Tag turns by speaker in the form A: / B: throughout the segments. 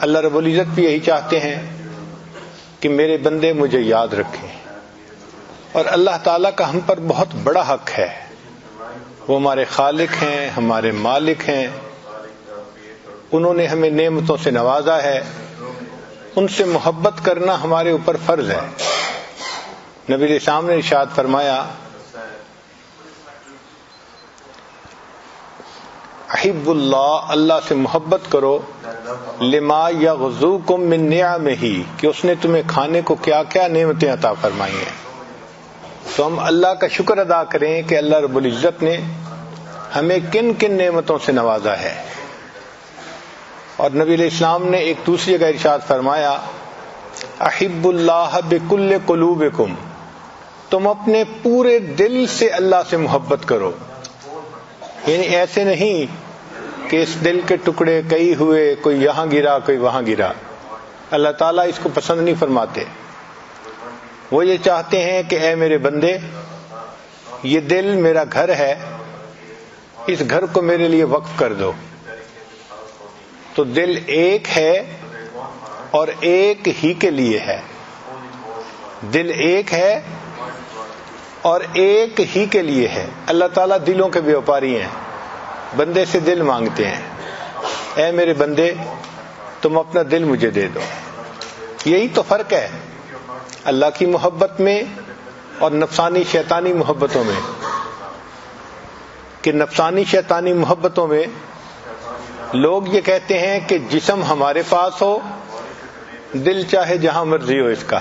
A: اللہ رب العزت بھی یہی چاہتے ہیں کہ میرے بندے مجھے یاد رکھیں، اور اللہ تعالیٰ کا ہم پر بہت بڑا حق ہے، وہ ہمارے خالق ہیں، ہمارے مالک ہیں، انہوں نے ہمیں نعمتوں سے نوازا ہے، ان سے محبت کرنا ہمارے اوپر فرض ہے۔ نبی علیہ السلام نے ارشاد فرمایا، احب اللہ، اللہ سے محبت کرو، لما یغزوکم من نعمہ، کہ اس نے تمہیں کھانے کو کیا کیا نعمتیں عطا فرمائی ہیں۔ تو ہم اللہ کا شکر ادا کریں کہ اللہ رب العزت نے ہمیں کن کن نعمتوں سے نوازا ہے۔ اور نبی علیہ السلام نے ایک دوسری جگہ ارشاد فرمایا، احب اللہ بکل قلوبکم، تم اپنے پورے دل سے اللہ سے محبت کرو، یعنی ایسے نہیں کہ اس دل کے ٹکڑے کئی ہوئے، کوئی یہاں گرا کوئی وہاں گرا، اللہ تعالیٰ اس کو پسند نہیں فرماتے۔ وہ یہ چاہتے ہیں کہ اے میرے بندے، یہ دل میرا گھر ہے، اس گھر کو میرے لیے وقف کر دو۔ تو دل ایک ہے اور ایک ہی کے لیے ہے، دل ایک ہے اور ایک ہی کے لیے ہے۔ اللہ تعالیٰ دلوں کے بیوپاری ہیں، بندے سے دل مانگتے ہیں، اے میرے بندے تم اپنا دل مجھے دے دو۔ یہی تو فرق ہے اللہ کی محبت میں اور نفسانی شیطانی محبتوں میں، کہ نفسانی شیطانی محبتوں میں لوگ یہ کہتے ہیں کہ جسم ہمارے پاس ہو، دل چاہے جہاں مرضی ہو اس کا،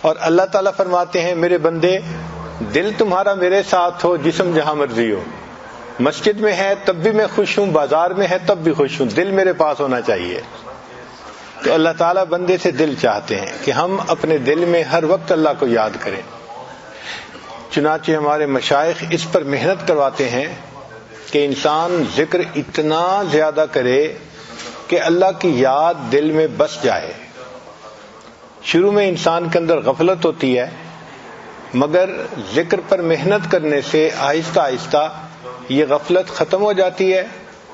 A: اور اللہ تعالیٰ فرماتے ہیں میرے بندے دل تمہارا میرے ساتھ ہو، جسم جہاں مرضی ہو، مسجد میں ہے تب بھی میں خوش ہوں، بازار میں ہے تب بھی خوش ہوں، دل میرے پاس ہونا چاہیے۔ تو اللہ تعالیٰ بندے سے دل چاہتے ہیں کہ ہم اپنے دل میں ہر وقت اللہ کو یاد کریں۔ چنانچہ ہمارے مشائخ اس پر محنت کرواتے ہیں کہ انسان ذکر اتنا زیادہ کرے کہ اللہ کی یاد دل میں بس جائے۔ شروع میں انسان کے اندر غفلت ہوتی ہے، مگر ذکر پر محنت کرنے سے آہستہ آہستہ یہ غفلت ختم ہو جاتی ہے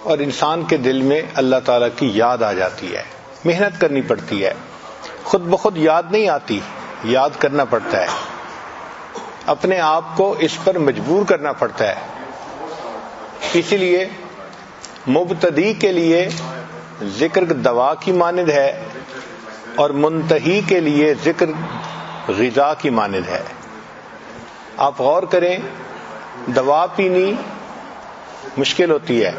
A: اور انسان کے دل میں اللہ تعالیٰ کی یاد آ جاتی ہے۔ محنت کرنی پڑتی ہے، خود بخود یاد نہیں آتی، یاد کرنا پڑتا ہے، اپنے آپ کو اس پر مجبور کرنا پڑتا ہے۔ اسی لیے مبتدی کے لیے ذکر دوا کی مانند ہے اور منتہی کے لیے ذکر غذا کی مانند ہے۔ آپ غور کریں، دوا پینی مشکل ہوتی ہے،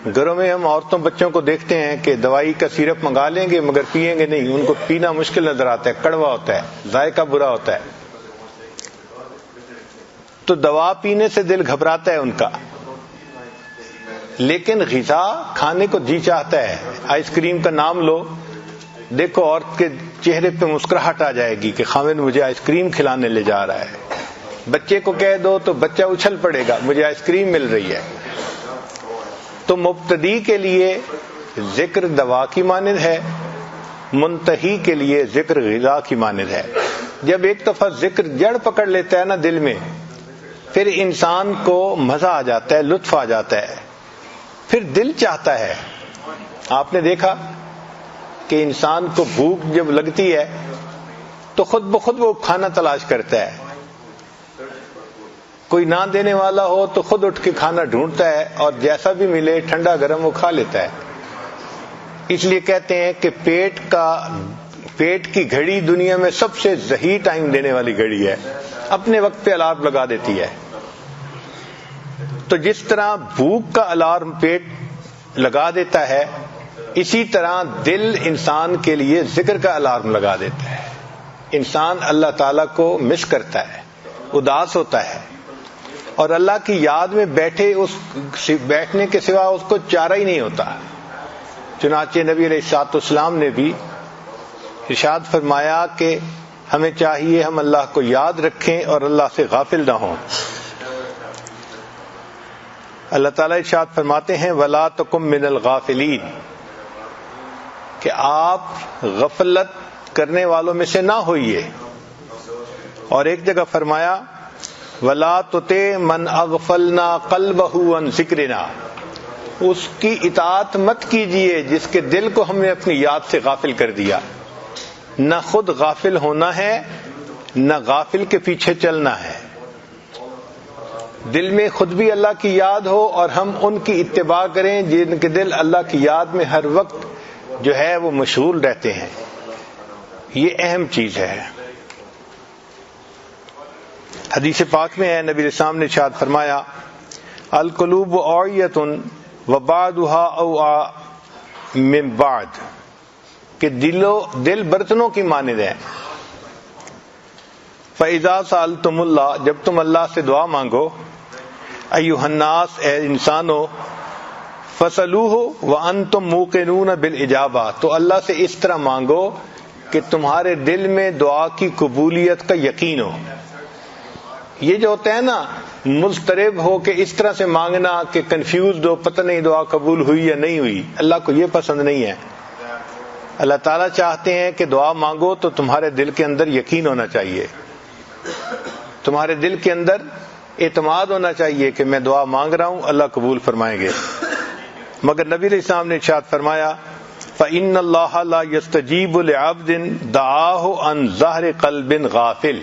A: گھروں میں ہم عورتوں بچوں کو دیکھتے ہیں کہ دوائی کا سیرپ منگا لیں گے مگر پئیں گے نہیں، ان کو پینا مشکل نظر آتا ہے، کڑوا ہوتا ہے، ذائقہ برا ہوتا ہے۔ تو دوا پینے سے دل گھبراتا ہے ان کا، لیکن غذا کھانے کو جی چاہتا ہے۔ آئس کریم کا نام لو، دیکھو عورت کے چہرے پہ مسکراہٹ آ جائے گی کہ خاوند مجھے آئس کریم کھلانے لے جا رہا ہے۔ بچے کو کہہ دو تو بچہ اچھل پڑے گا، مجھے آئس کریم مل رہی ہے۔ تو مبتدی کے لیے ذکر دوا کی مانند ہے، منتہی کے لیے ذکر غذا کی مانند ہے۔ جب ایک دفعہ ذکر جڑ پکڑ لیتا ہے نا دل میں، پھر انسان کو مزہ آ جاتا ہے، لطف آ جاتا ہے، پھر دل چاہتا ہے۔ آپ نے دیکھا کہ انسان کو بھوک جب لگتی ہے تو خود بخود وہ کھانا تلاش کرتا ہے، کوئی نہ دینے والا ہو تو خود اٹھ کے کھانا ڈھونڈتا ہے، اور جیسا بھی ملے ٹھنڈا گرم وہ کھا لیتا ہے۔ اس لیے کہتے ہیں کہ پیٹ کی گھڑی دنیا میں سب سے صحیح ٹائم دینے والی گھڑی ہے، اپنے وقت پہ الارم لگا دیتی ہے۔ تو جس طرح بھوک کا الارم پیٹ لگا دیتا ہے، اسی طرح دل انسان کے لیے ذکر کا الارم لگا دیتا ہے۔ انسان اللہ تعالیٰ کو مس کرتا ہے، اداس ہوتا ہے، اور اللہ کی یاد میں بیٹھنے کے سوا اس کو چارہ ہی نہیں ہوتا۔ چنانچہ نبی علیہ الصلوۃ والسلام نے بھی ارشاد فرمایا کہ ہمیں چاہیے ہم اللہ کو یاد رکھیں اور اللہ سے غافل نہ ہوں۔ اللہ تعالیٰ ارشاد فرماتے ہیں وَلَا تَكُن مِّنَ الْغَافِلِينَ، کہ آپ غفلت کرنے والوں میں سے نہ ہوئیے۔ اور ایک جگہ فرمایا وَلَا تُطِعْ مَنْ أَغْفَلْنَا قَلْبَهُ عَنْ ذِكْرِنَا، اس کی اطاعت مت کیجیے جس کے دل کو ہم نے اپنی یاد سے غافل کر دیا. نہ خود غافل ہونا ہے نہ غافل کے پیچھے چلنا ہے. دل میں خود بھی اللہ کی یاد ہو اور ہم ان کی اتباع کریں جن کے دل اللہ کی یاد میں ہر وقت جو ہے وہ مشغول رہتے ہیں. یہ اہم چیز ہے. حدیث پاک میں ہے نبی علیہ السلام نے ارشاد فرمایا القلوب اوعیۃ وبعضها اوعى من بعض کہ دل برتنوں کی مانند ہے. فَإِذَا سَأَلْتُمُ اللَّهَ جب تم اللہ سے دعا مانگو ایھا الناس اے انسانو فَاسْأَلُوهُ وَأَنْتُمْ مُوقِنُونَ بِالْإِجَابَةِ تو اللہ سے اس طرح مانگو کہ تمہارے دل میں دعا کی قبولیت کا یقین ہو. یہ جو ہوتا ہے نا مضطرب ہو کہ اس طرح سے مانگنا کہ کنفیوزڈ ہو پتہ نہیں دعا قبول ہوئی یا نہیں ہوئی، اللہ کو یہ پسند نہیں ہے. اللہ تعالیٰ چاہتے ہیں کہ دعا مانگو تو تمہارے دل کے اندر یقین ہونا چاہیے، تمہارے دل کے اندر اعتماد ہونا چاہیے کہ میں دعا مانگ رہا ہوں اللہ قبول فرمائیں گے. مگر نبی علیہ السلام نے ارشاد فرمایا فَإِنَّ اللَّهَ لَا يَسْتَجِيبُ لِعَبْدٍ دَعَاهُ عَنْ ظَهْرِ قَلْبٍ غَافِلٍ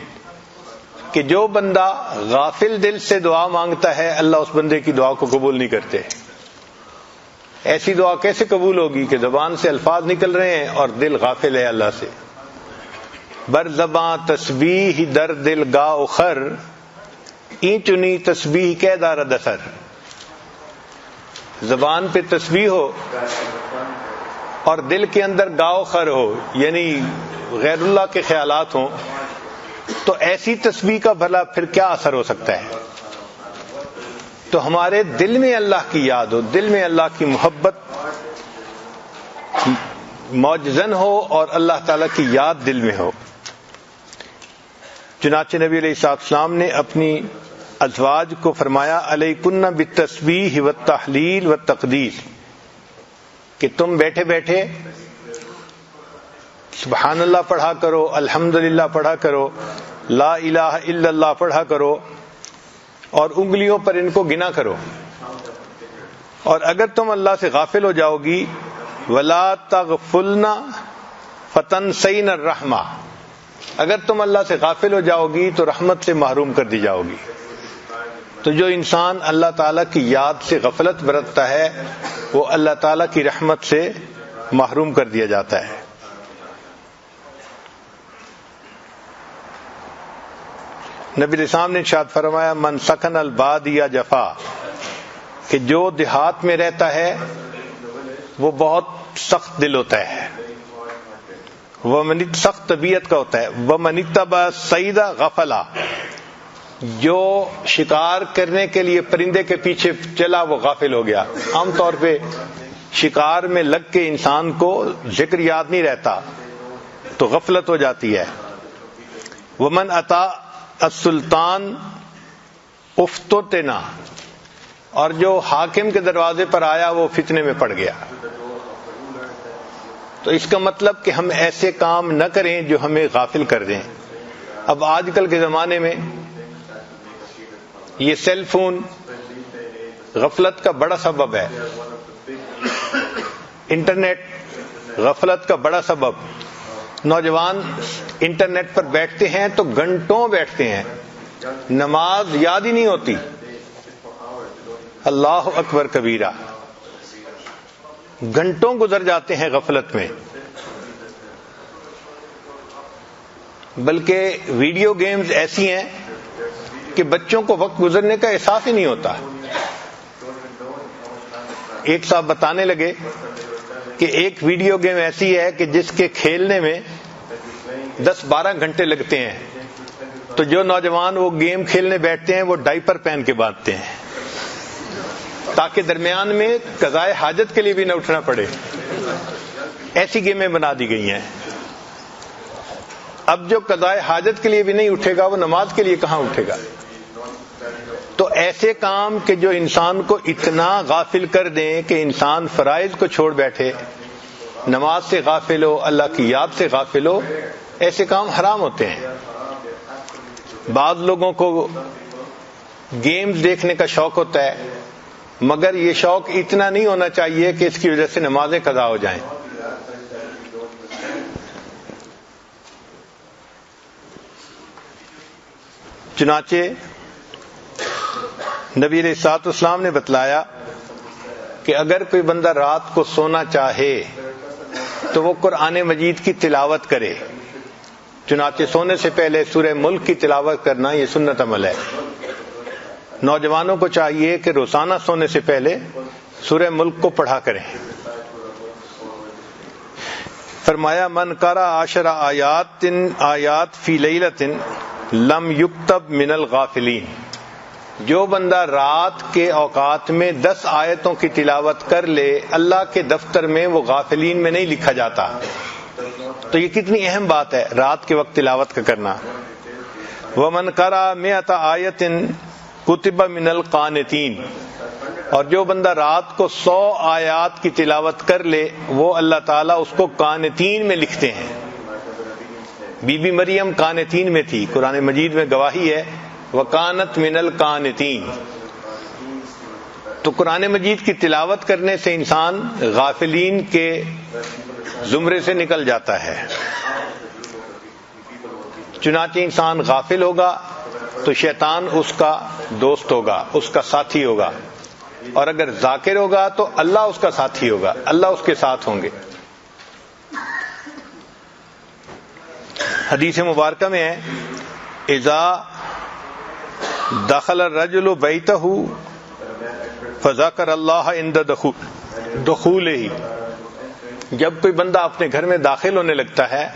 A: کہ جو بندہ غافل دل سے دعا مانگتا ہے اللہ اس بندے کی دعا کو قبول نہیں کرتے. ایسی دعا کیسے قبول ہوگی کہ زبان سے الفاظ نکل رہے ہیں اور دل غافل ہے اللہ سے. بر زباں تسبیح در دل گاؤ خر این چنی تسبیح کے دار دسر. زبان پہ تسبیح ہو اور دل کے اندر گاؤ خر ہو یعنی غیر اللہ کے خیالات ہوں تو ایسی تسبیح کا بھلا پھر کیا اثر ہو سکتا ہے. تو ہمارے دل میں اللہ کی یاد ہو، دل میں اللہ کی محبت موجزن ہو اور اللہ تعالیٰ کی یاد دل میں ہو. چنانچہ نبی علیہ السلام نے اپنی ازواج کو فرمایا علیکن بالتسبیح والتحلیل والتقدیس کہ تم بیٹھے بیٹھے سبحان اللہ پڑھا کرو، الحمدللہ پڑھا کرو، لا الہ الا اللہ پڑھا کرو اور انگلیوں پر ان کو گنا کرو. اور اگر تم اللہ سے غافل ہو جاؤ گی ولا تغفلن فتنسین الرحمہ اگر تم اللہ سے غافل ہو جاؤ گی تو رحمت سے محروم کر دی جاؤ گی. تو جو انسان اللہ تعالیٰ کی یاد سے غفلت برتتا ہے وہ اللہ تعالیٰ کی رحمت سے محروم کر دیا جاتا ہے. نبی علیہ السلام نے ارشاد فرمایا من سکن البادیہ جفا کہ جو دیہات میں رہتا ہے وہ بہت سخت دل ہوتا ہے، وہ سخت طبیعت کا ہوتا ہے. ومن اتبع الصید غفلا جو شکار کرنے کے لیے پرندے کے پیچھے چلا وہ غافل ہو گیا. عام طور پہ شکار میں لگ کے انسان کو ذکر یاد نہیں رہتا تو غفلت ہو جاتی ہے. ومن اطاع السلطان افتتنا اور جو حاکم کے دروازے پر آیا وہ فتنے میں پڑ گیا. تو اس کا مطلب کہ ہم ایسے کام نہ کریں جو ہمیں غافل کر دیں. اب آج کل کے زمانے میں یہ سیل فون غفلت کا بڑا سبب ہے، انٹرنیٹ غفلت کا بڑا سبب. نوجوان انٹرنیٹ پر بیٹھتے ہیں تو گھنٹوں بیٹھتے ہیں، نماز یاد ہی نہیں ہوتی. اللہ اکبر کبیرہ، گھنٹوں گزر جاتے ہیں غفلت میں. بلکہ ویڈیو گیمز ایسی ہیں کہ بچوں کو وقت گزرنے کا احساس ہی نہیں ہوتا. ایک صاحب بتانے لگے کہ ایک ویڈیو گیم ایسی ہے کہ جس کے کھیلنے میں 10-12 گھنٹے لگتے ہیں، تو جو نوجوان وہ گیم کھیلنے بیٹھتے ہیں وہ ڈائپر پہن کے باندھتے ہیں تاکہ درمیان میں قضائے حاجت کے لیے بھی نہ اٹھنا پڑے. ایسی گیمیں بنا دی گئی ہیں. اب جو قضائے حاجت کے لیے بھی نہیں اٹھے گا وہ نماز کے لیے کہاں اٹھے گا. تو ایسے کام کہ جو انسان کو اتنا غافل کر دیں کہ انسان فرائض کو چھوڑ بیٹھے، نماز سے غافل ہو، اللہ کی یاد سے غافل ہو، ایسے کام حرام ہوتے ہیں. بعض لوگوں کو گیمز دیکھنے کا شوق ہوتا ہے، مگر یہ شوق اتنا نہیں ہونا چاہیے کہ اس کی وجہ سے نمازیں قضا ہو جائیں. چنانچہ نبی علیہ الصلوۃ والسلام نے بتلایا کہ اگر کوئی بندہ رات کو سونا چاہے تو وہ قرآن مجید کی تلاوت کرے. چنانچہ سونے سے پہلے سورہ ملک کی تلاوت کرنا یہ سنت عمل ہے. نوجوانوں کو چاہیے کہ روزانہ سونے سے پہلے سورہ ملک کو پڑھا کریں. فرمایا من قرأ 10 آیات فی لیلۃ لم یکتب من الغافلین. جو بندہ رات کے اوقات میں 10 آیتوں کی تلاوت کر لے اللہ کے دفتر میں وہ غافلین میں نہیں لکھا جاتا. تو یہ کتنی اہم بات ہے رات کے وقت تلاوت کا کرنا. ومن قرأ 100 آیۃ کتب من القانتین. اور جو بندہ رات کو 100 آیات کی تلاوت کر لے وہ اللہ تعالیٰ اس کو قانتین میں لکھتے ہیں. بی بی مریم قانتین میں تھی، قرآن مجید میں گواہی ہے وَقَانَتْ مِنَ الْقَانِتِينَ. تو قرآن مجید کی تلاوت کرنے سے انسان غافلین کے زمرے سے نکل جاتا ہے. چنانچہ انسان غافل ہوگا تو شیطان اس کا دوست ہوگا، اس کا ساتھی ہوگا، اور اگر ذاکر ہوگا تو اللہ اس کا ساتھی ہوگا، اللہ اس کے ساتھ ہوں گے. حدیث مبارکہ میں ہے اذا دخل الرجل بیتہ فذکر اللہ عند دخولہ. جب کوئی بندہ اپنے گھر میں داخل ہونے لگتا ہے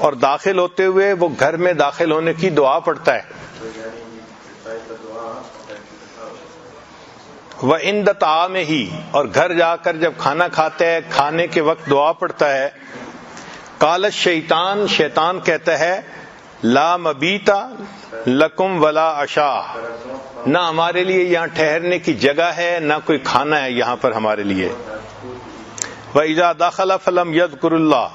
A: اور داخل ہوتے ہوئے وہ گھر میں داخل ہونے کی دعا پڑھتا ہے. وعند طعامہ، اور گھر جا کر جب کھانا کھاتا ہے کھانے کے وقت دعا پڑھتا ہے. قال الشیطان، شیطان کہتا ہے لا مبیت لکم ولا عشاء. نہ ہمارے لیے یہاں ٹھہرنے کی جگہ ہے نہ کوئی کھانا ہے یہاں پر ہمارے لیے. وَإِذَا دَخَلَ فَلَمْ يَذْكُرِ اللَّهَ،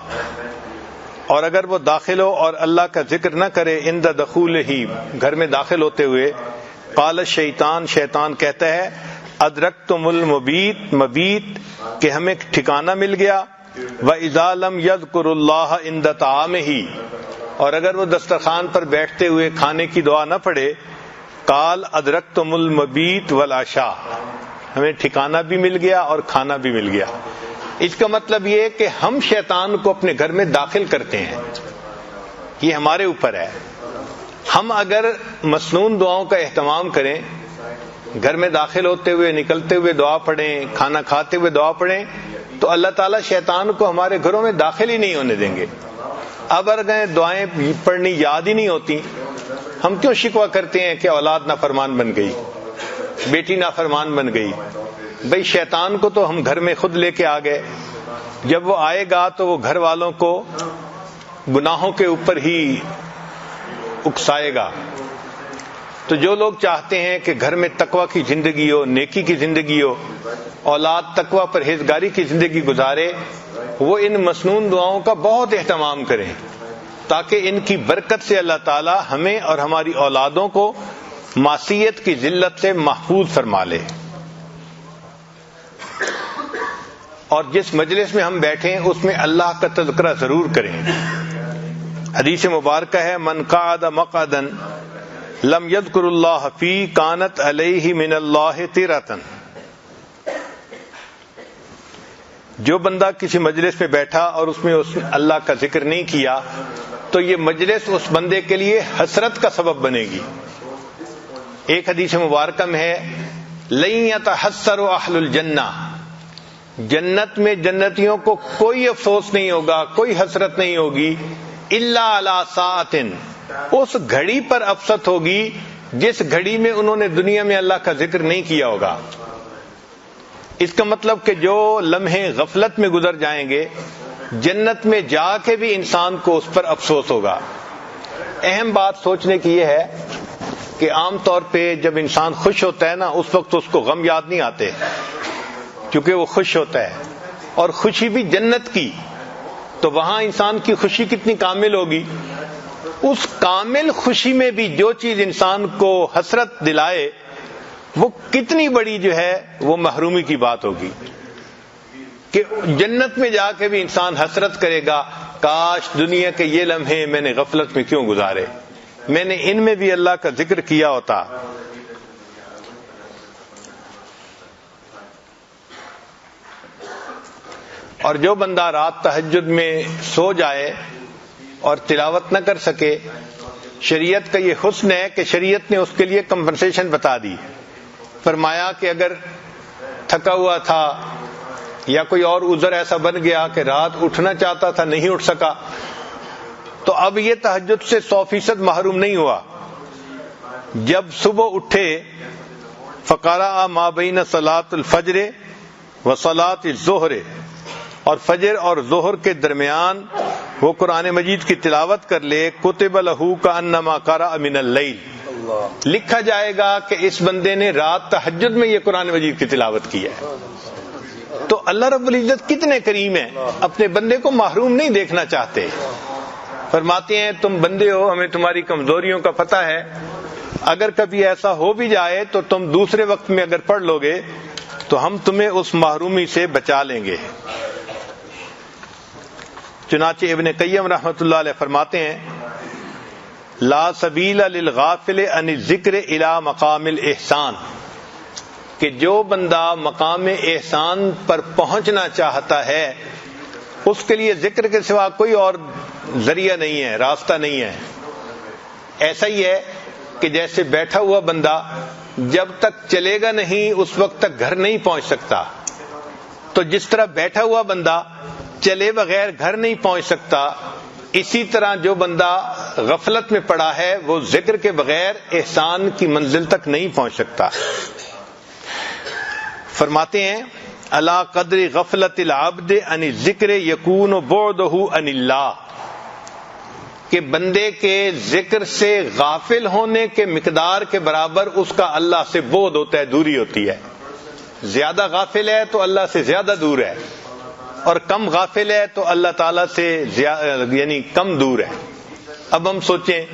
A: اور اگر وہ داخل ہو اور اللہ کا ذکر نہ کرے عند دخولہ، گھر میں داخل ہوتے ہوئے. قال الشیطان، شیطان کہتا ہے ادرکتم المبیت، مبیت کہ ہمیں ٹھکانہ مل گیا. وَإِذَا لَمْ يَذْكُرِ اللَّهَ عِندَ طَعَامِهِ، اور اگر وہ دسترخوان پر بیٹھتے ہوئے کھانے کی دعا نہ پڑھے. قال ادرکتم المبیت والعشاء، ہمیں ٹھکانہ بھی مل گیا اور کھانا بھی مل گیا. اس کا مطلب یہ کہ ہم شیطان کو اپنے گھر میں داخل کرتے ہیں، یہ ہمارے اوپر ہے. ہم اگر مسنون دعاؤں کا اہتمام کریں، گھر میں داخل ہوتے ہوئے نکلتے ہوئے دعا پڑھیں، کھانا کھاتے ہوئے دعا پڑھیں، تو اللہ تعالیٰ شیطان کو ہمارے گھروں میں داخل ہی نہیں ہونے دیں گے. اب اگر دعائیں پڑھنی یاد ہی نہیں ہوتی، ہم کیوں شکوہ کرتے ہیں کہ اولاد نافرمان بن گئی، بیٹی نافرمان بن گئی. بھئی شیطان کو تو ہم گھر میں خود لے کے آ گئے، جب وہ آئے گا تو وہ گھر والوں کو گناہوں کے اوپر ہی اکسائے گا. تو جو لوگ چاہتے ہیں کہ گھر میں تقوی کی زندگی ہو، نیکی کی زندگی ہو، اولاد تقوی پرہیزگاری کی زندگی گزارے، وہ ان مسنون دعاؤں کا بہت اہتمام کریں تاکہ ان کی برکت سے اللہ تعالی ہمیں اور ہماری اولادوں کو معصیت کی ذلت سے محفوظ فرما لے. اور جس مجلس میں ہم بیٹھیں اس میں اللہ کا تذکرہ ضرور کریں. حدیث مبارکہ ہے من قعد مقعدا لم یذکر اللہ فی کانت علیہ من اللہ طیرۃ. جو بندہ کسی مجلس میں بیٹھا اور اس میں اللہ کا ذکر نہیں کیا تو یہ مجلس اس بندے کے لیے حسرت کا سبب بنے گی. ایک حدیث مبارکہ میں ہے لن یتحسر اہل الجنہ، جنت میں جنتیوں کو کوئی افسوس نہیں ہوگا، کوئی حسرت نہیں ہوگی، الا علی ساعۃ، اس گھڑی پر افسوس ہوگی جس گھڑی میں انہوں نے دنیا میں اللہ کا ذکر نہیں کیا ہوگا. اس کا مطلب کہ جو لمحے غفلت میں گزر جائیں گے جنت میں جا کے بھی انسان کو اس پر افسوس ہوگا. اہم بات سوچنے کی یہ ہے کہ عام طور پہ جب انسان خوش ہوتا ہے نا اس وقت اس کو غم یاد نہیں آتے کیونکہ وہ خوش ہوتا ہے، اور خوشی بھی جنت کی، تو وہاں انسان کی خوشی کتنی کامل ہوگی. اس کامل خوشی میں بھی جو چیز انسان کو حسرت دلائے وہ کتنی بڑی جو ہے وہ محرومی کی بات ہوگی کہ جنت میں جا کے بھی انسان حسرت کرے گا، کاش دنیا کے یہ لمحے میں نے غفلت میں کیوں گزارے، میں نے ان میں بھی اللہ کا ذکر کیا ہوتا۔ اور جو بندہ رات تہجد میں سو جائے اور تلاوت نہ کر سکے، شریعت کا یہ حسن ہے کہ شریعت نے اس کے لیے کمپنسیشن بتا دی، فرمایا کہ اگر تھکا ہوا تھا یا کوئی اور عذر ایسا بن گیا کہ رات اٹھنا چاہتا تھا نہیں اٹھ سکا، تو اب یہ تہجد سے 100% محروم نہیں ہوا۔ جب صبح اٹھے فقرأ ما بین صلاۃ الفجر و صلاۃ الظہر، اور فجر اور ظہر کے درمیان وہ قرآن مجید کی تلاوت کر لے، کتب لہ کأنما قرأ من اللیل، لکھا جائے گا کہ اس بندے نے رات تہجد میں یہ قرآن مجید کی تلاوت کی ہے۔ تو اللہ رب العزت کتنے کریم ہیں، اپنے بندے کو محروم نہیں دیکھنا چاہتے۔ فرماتے ہیں تم بندے ہو، ہمیں تمہاری کمزوریوں کا پتہ ہے، اگر کبھی ایسا ہو بھی جائے تو تم دوسرے وقت میں اگر پڑھ لو گے تو ہم تمہیں اس محرومی سے بچا لیں گے۔ چنانچہ ابن قیم رحمۃ اللہ علیہ فرماتے ہیں لا سبیل للغافل عن الذکر الی مقام الاحسان، کہ جو بندہ مقام احسان پر پہنچنا چاہتا ہے اس کے لیے ذکر کے سوا کوئی اور ذریعہ نہیں ہے، راستہ نہیں ہے۔ ایسا ہی ہے کہ جیسے بیٹھا ہوا بندہ جب تک چلے گا نہیں اس وقت تک گھر نہیں پہنچ سکتا، تو جس طرح بیٹھا ہوا بندہ چلے بغیر گھر نہیں پہنچ سکتا، اسی طرح جو بندہ غفلت میں پڑا ہے وہ ذکر کے بغیر احسان کی منزل تک نہیں پہنچ سکتا۔ فرماتے ہیں علی قدر غفلت العبد عن الذکر یکون بعدہ عن اللہ، کہ بندے کے ذکر سے غافل ہونے کے مقدار کے برابر اس کا اللہ سے بعد ہوتا ہے، دوری ہوتی ہے۔ زیادہ غافل ہے تو اللہ سے زیادہ دور ہے، اور کم غافل ہے تو اللہ تعالیٰ سے یعنی کم دور ہے۔ اب ہم سوچیں،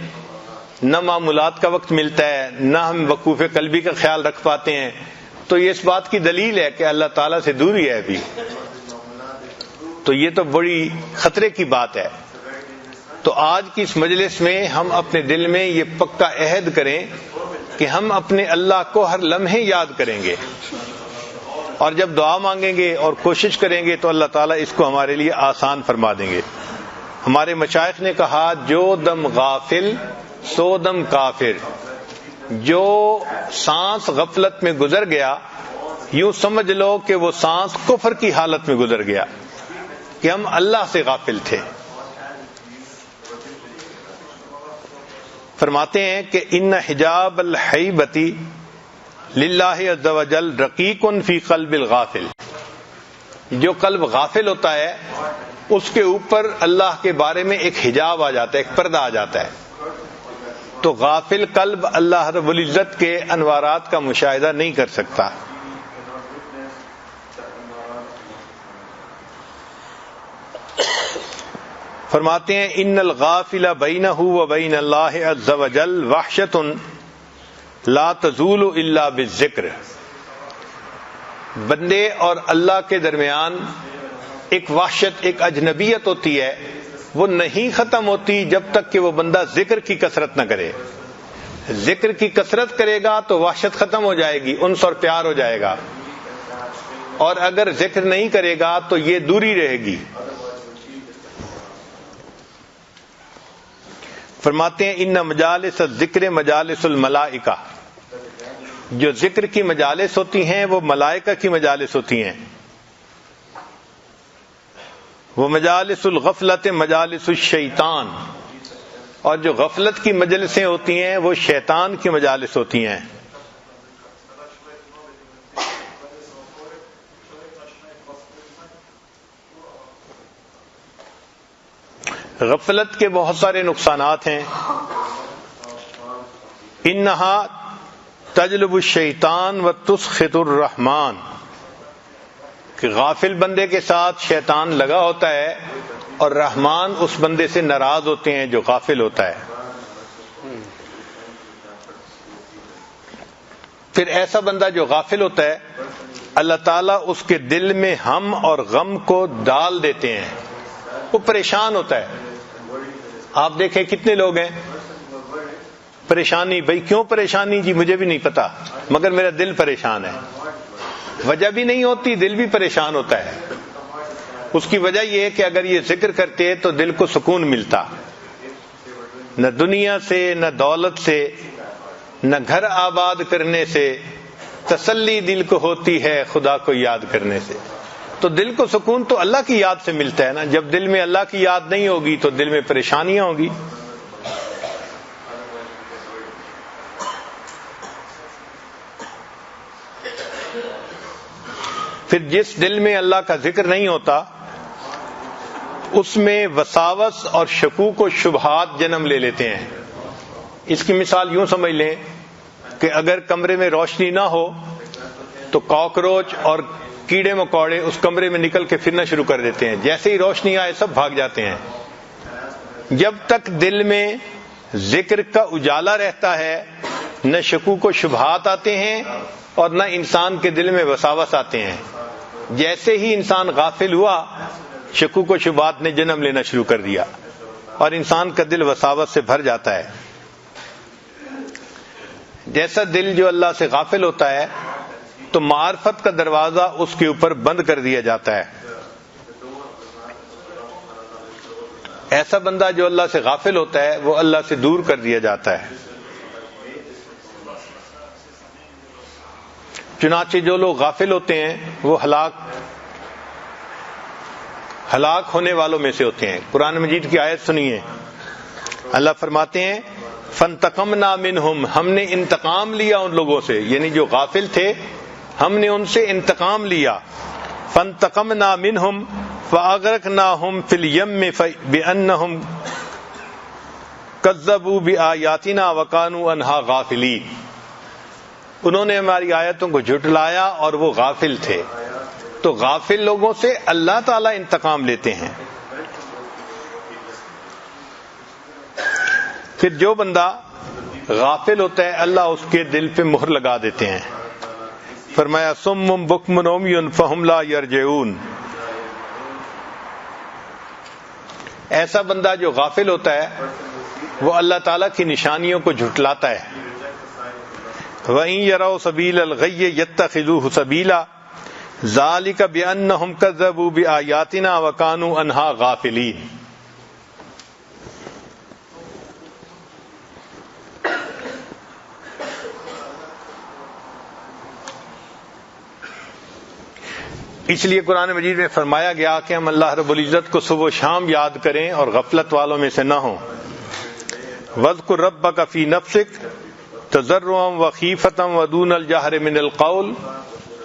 A: نہ معمولات کا وقت ملتا ہے، نہ ہم وقوف قلبی کا خیال رکھ پاتے ہیں، تو یہ اس بات کی دلیل ہے کہ اللہ تعالیٰ سے دوری ہے ابھی، تو یہ تو بڑی خطرے کی بات ہے۔ تو آج کی اس مجلس میں ہم اپنے دل میں یہ پکا عہد کریں کہ ہم اپنے اللہ کو ہر لمحے یاد کریں گے، اور جب دعا مانگیں گے اور کوشش کریں گے تو اللہ تعالیٰ اس کو ہمارے لیے آسان فرما دیں گے۔ ہمارے مشائخ نے کہا جو دم غافل سو دم کافر، جو سانس غفلت میں گزر گیا یوں سمجھ لو کہ وہ سانس کفر کی حالت میں گزر گیا، کہ ہم اللہ سے غافل تھے۔ فرماتے ہیں کہ ان حجاب الحیبۃ للہ عز وجل رقیق فی قلب الغافل، جو قلب غافل ہوتا ہے اس کے اوپر اللہ کے بارے میں ایک حجاب آ جاتا ہے، ایک پردہ آ جاتا ہے، تو غافل قلب اللہ رب العزت کے انوارات کا مشاہدہ نہیں کر سکتا۔ فرماتے ہیں ان الغافل بینہ و بین اللہ عز وجل وحشۃ لا تزول الا بالذکر، بندے اور اللہ کے درمیان ایک وحشت، ایک اجنبیت ہوتی ہے، وہ نہیں ختم ہوتی جب تک کہ وہ بندہ ذکر کی کثرت نہ کرے۔ ذکر کی کثرت کرے گا تو وحشت ختم ہو جائے گی، انس اور پیار ہو جائے گا، اور اگر ذکر نہیں کرے گا تو یہ دوری رہے گی۔ فرماتے ہیں ان مجالس الذکر مجالس الملائکہ، جو ذکر کی مجالس ہوتی ہیں وہ ملائکہ کی مجالس ہوتی ہیں، وہ مجالس الغفلت مجالس الشیطان، اور جو غفلت کی مجلسیں ہوتی ہیں وہ شیطان کی مجالس ہوتی ہیں۔ غفلت کے بہت سارے نقصانات ہیں۔ انہا تجلب الشیطان و تسخط الرحمن، کہ غافل بندے کے ساتھ شیطان لگا ہوتا ہے اور رحمان اس بندے سے ناراض ہوتے ہیں جو غافل ہوتا ہے۔ پھر ایسا بندہ جو غافل ہوتا ہے اللہ تعالیٰ اس کے دل میں ہم اور غم کو ڈال دیتے ہیں، وہ پریشان ہوتا ہے. آپ دیکھیں کتنے لوگ ہیں پریشانی، بھائی کیوں پریشانی؟ جی مجھے بھی نہیں پتا مگر میرا دل پریشان ہے. وجہ بھی نہیں ہوتی، دل بھی پریشان ہوتا ہے. اس کی وجہ یہ ہے کہ اگر یہ ذکر کرتے تو دل کو سکون ملتا، نہ دنیا سے، نہ دولت سے، نہ گھر آباد کرنے سے، تسلی دل کو ہوتی ہے خدا کو یاد کرنے سے. تو دل کو سکون تو اللہ کی یاد سے ملتا ہے نا. جب دل میں اللہ کی یاد نہیں ہوگی تو دل میں پریشانیاں ہوں گی. پھر جس دل میں اللہ کا ذکر نہیں ہوتا اس میں وساوس اور شکوک و شبہات جنم لے لیتے ہیں. اس کی مثال یوں سمجھ لیں کہ اگر کمرے میں روشنی نہ ہو تو کاکروچ اور کیڑے مکوڑے اس کمرے میں نکل کے پھرنا شروع کر دیتے ہیں. جیسے ہی روشنی آئے سب بھاگ جاتے ہیں. جب تک دل میں ذکر کا اجالا رہتا ہے نہ شکوک و شبہات آتے ہیں اور نہ انسان کے دل میں وساوس آتے ہیں. جیسے ہی انسان غافل ہوا شکوک و شبہات نے جنم لینا شروع کر دیا اور انسان کا دل وساوس سے بھر جاتا ہے. جیسا دل جو اللہ سے غافل ہوتا ہے تو معرفت کا دروازہ اس کے اوپر بند کر دیا جاتا ہے. ایسا بندہ جو اللہ سے غافل ہوتا ہے وہ اللہ سے دور کر دیا جاتا ہے. چنانچہ جو لوگ غافل ہوتے ہیں وہ ہلاک ہونے والوں میں سے ہوتے ہیں. قرآن مجید کی آیت سنیے، اللہ فرماتے ہیں فانتقمنا منہم، ہم نے انتقام لیا ان لوگوں سے، یعنی جو غافل تھے ہم نے ان سے انتقام لیا. فانتقمنا منہم فاغرقناہم فی الیم بانہم کذبوا بآیاتنا وکانوا عنہا غافلین. انہوں نے ہماری آیتوں کو جھٹلایا اور وہ غافل تھے. تو غافل لوگوں سے اللہ تعالیٰ انتقام لیتے ہیں. پھر جو بندہ غافل ہوتا ہے اللہ اس کے دل پہ مہر لگا دیتے ہیں. فرمایا صم بکم عمی فہم لا یرجعون. ایسا بندہ جو غافل ہوتا ہے وہ اللہ تعالیٰ کی نشانیوں کو جھٹلاتا ہے. وَإِن يَرَوْا سَبِيلَ الْغَيِّ يَتَّخِذُوهُ سَبِيلًا ذَلِكَ بِأَنَّهُمْ كَذَّبُوا بِآيَاتِنَا وَكَانُوا عَنْهَا غَافِلِينَ. اس لیے قرآن مجید میں فرمایا گیا کہ ہم اللہ رب العزت کو صبح و شام یاد کریں اور غفلت والوں میں سے نہ ہوں. وَاذْكُر رَبَّكَ فِي نَفْسِكَ تضرعا وخیفتا ودون الجہر من القول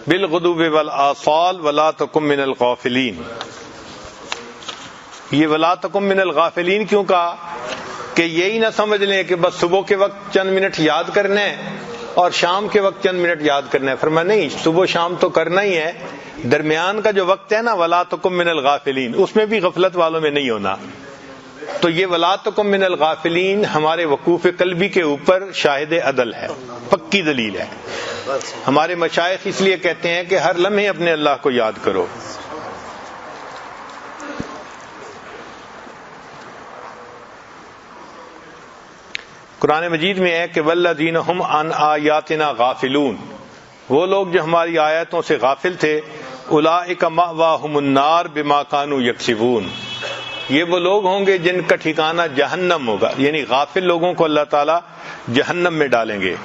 A: بالغدو والآصال ولا تکن من الغافلین. یہ ولا تکن من الغافلین کیوں کہا؟ کہ یہی نہ سمجھ لیں کہ بس صبح کے وقت چند منٹ یاد کرنا ہے اور شام کے وقت چند منٹ یاد کرنا ہے. فرمایا نہیں، صبح شام تو کرنا ہی ہے، درمیان کا جو وقت ہے نا ولا تکن من الغافلین، اس میں بھی غفلت والوں میں نہیں ہونا. تو یہ ولا تکن من الغافلین ہمارے وقوف قلبی کے اوپر شاہد عدل ہے، پکی دلیل ہے. ہمارے مشائخ اس لیے کہتے ہیں کہ ہر لمحے اپنے اللہ کو یاد کرو. قرآن مجید میں ہے کہ والذین هم عن آیاتنا غافلون، وہ لوگ جو ہماری آیاتوں سے غافل تھے، اولئک مأواہم النار بما کانوا یکسبون، یہ وہ لوگ ہوں گے جن کا ٹھکانہ جہنم ہوگا. یعنی غافل لوگوں کو اللہ تعالیٰ جہنم میں ڈالیں گے.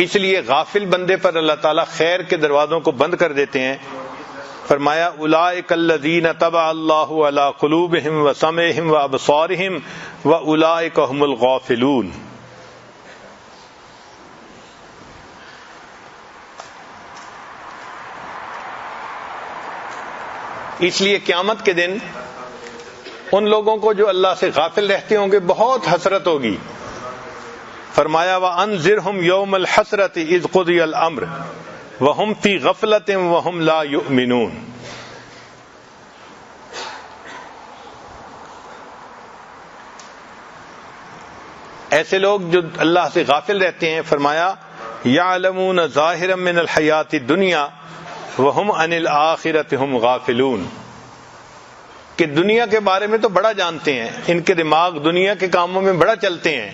A: اس لیے غافل بندے پر اللہ تعالیٰ خیر کے دروازوں کو بند کر دیتے ہیں. فرمایا اولئک الذین طبع اللہ علی قلوبہم وسمعہم وابصارہم واولئک هم الغافلون. اس لیے قیامت کے دن ان لوگوں کو جو اللہ سے غافل رہتے ہوں گے بہت حسرت ہوگی. فرمایا وَأَنذِرْهُمْ يَوْمَ الْحَسْرَةِ إِذْ قُضِيَ الْأَمْرُ وَهُمْ فِي غَفْلَةٍ وَهُمْ لَا يُؤْمِنُونَ. ایسے لوگ جو اللہ سے غافل رہتے ہیں، فرمایا یعلمون ظاہرا من الحیات الدنیا وہم عن الآخرۃ ہم غافلون، کہ دنیا کے بارے میں تو بڑا جانتے ہیں، ان کے دماغ دنیا کے کاموں میں بڑا چلتے ہیں،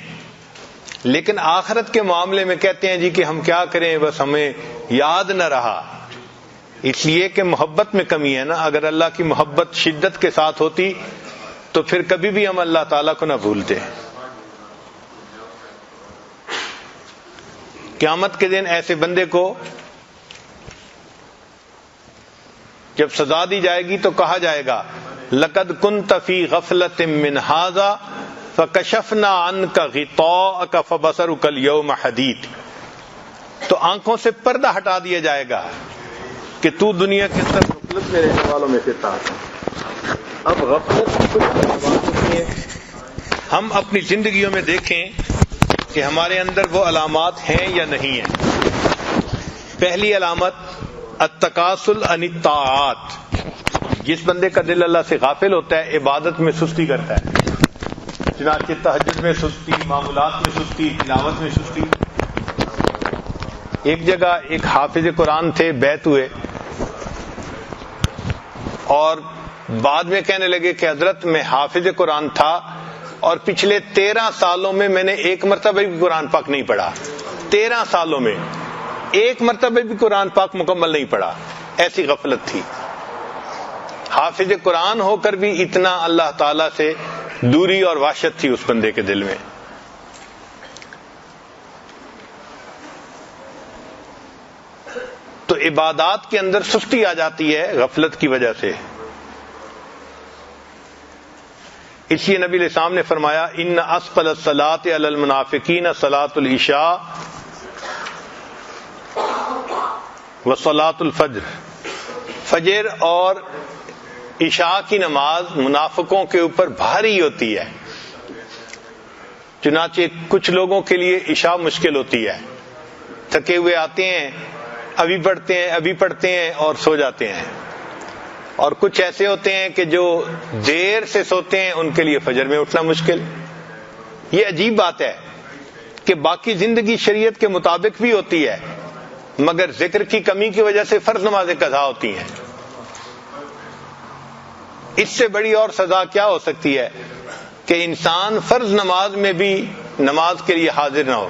A: لیکن آخرت کے معاملے میں کہتے ہیں جی کہ ہم کیا کریں، بس ہمیں یاد نہ رہا۔ اس لیے کہ محبت میں کمی ہے نا، اگر اللہ کی محبت شدت کے ساتھ ہوتی تو پھر کبھی بھی ہم اللہ تعالیٰ کو نہ بھولتے۔ قیامت کے دن ایسے بندے کو جب سزا دی جائے گی تو کہا جائے گا لقد كنت في غفلة من هذا فكشفنا عنك غطاءك فبصرك اليوم حديد، تو آنکھوں سے پردہ ہٹا دیا جائے گا کہ تو دنیا کے اندر غفلت میں رہنے والوں میں سے تھا، اب غفلت کی کچھ علامات ہوتی ہیں، ہم اپنی زندگیوں میں دیکھیں کہ ہمارے اندر وہ علامات ہیں یا نہیں ہیں۔ پہلی علامت التکاسل عن الطاعات، جس بندے کا دل اللہ سے غافل ہوتا ہے عبادت میں سستی کرتا ہے، چنانچہ تہجد میں سستی، معمولات میں سستی، تلاوت میں سستی۔ ایک جگہ ایک حافظ قرآن تھے، بیعت ہوئے اور بعد میں کہنے لگے کہ حضرت میں حافظ قرآن تھا اور پچھلے 13 سالوں میں میں نے ایک مرتبہ بھی قرآن پاک نہیں پڑھا، 13 سالوں میں ایک مرتبہ بھی قرآن پاک مکمل نہیں پڑھا، ایسی غفلت تھی۔ حافظ قرآن ہو کر بھی اتنا اللہ تعالی سے دوری اور وحشت تھی اس بندے کے دل میں۔ تو عبادات کے اندر سستی آ جاتی ہے غفلت کی وجہ سے۔ اس لیے نبی علیہ السلام نے فرمایا ان اسفل الصلاۃ علی المنافقین صلاۃ العشاء وصلاۃ الفجر، فجر اور عشاء کی نماز منافقوں کے اوپر بھاری ہوتی ہے، چنانچہ کچھ لوگوں کے لیے عشاء مشکل ہوتی ہے، تھکے ہوئے آتے ہیں، ابھی پڑھتے ہیں اور سو جاتے ہیں، اور کچھ ایسے ہوتے ہیں کہ جو دیر سے سوتے ہیں، ان کے لیے فجر میں اٹھنا مشکل۔ یہ عجیب بات ہے کہ باقی زندگی شریعت کے مطابق بھی ہوتی ہے، مگر ذکر کی کمی کی وجہ سے فرض نمازیں قضا ہوتی ہیں۔ اس سے بڑی اور سزا کیا ہو سکتی ہے کہ انسان فرض نماز میں بھی نماز کے لیے حاضر نہ ہو؟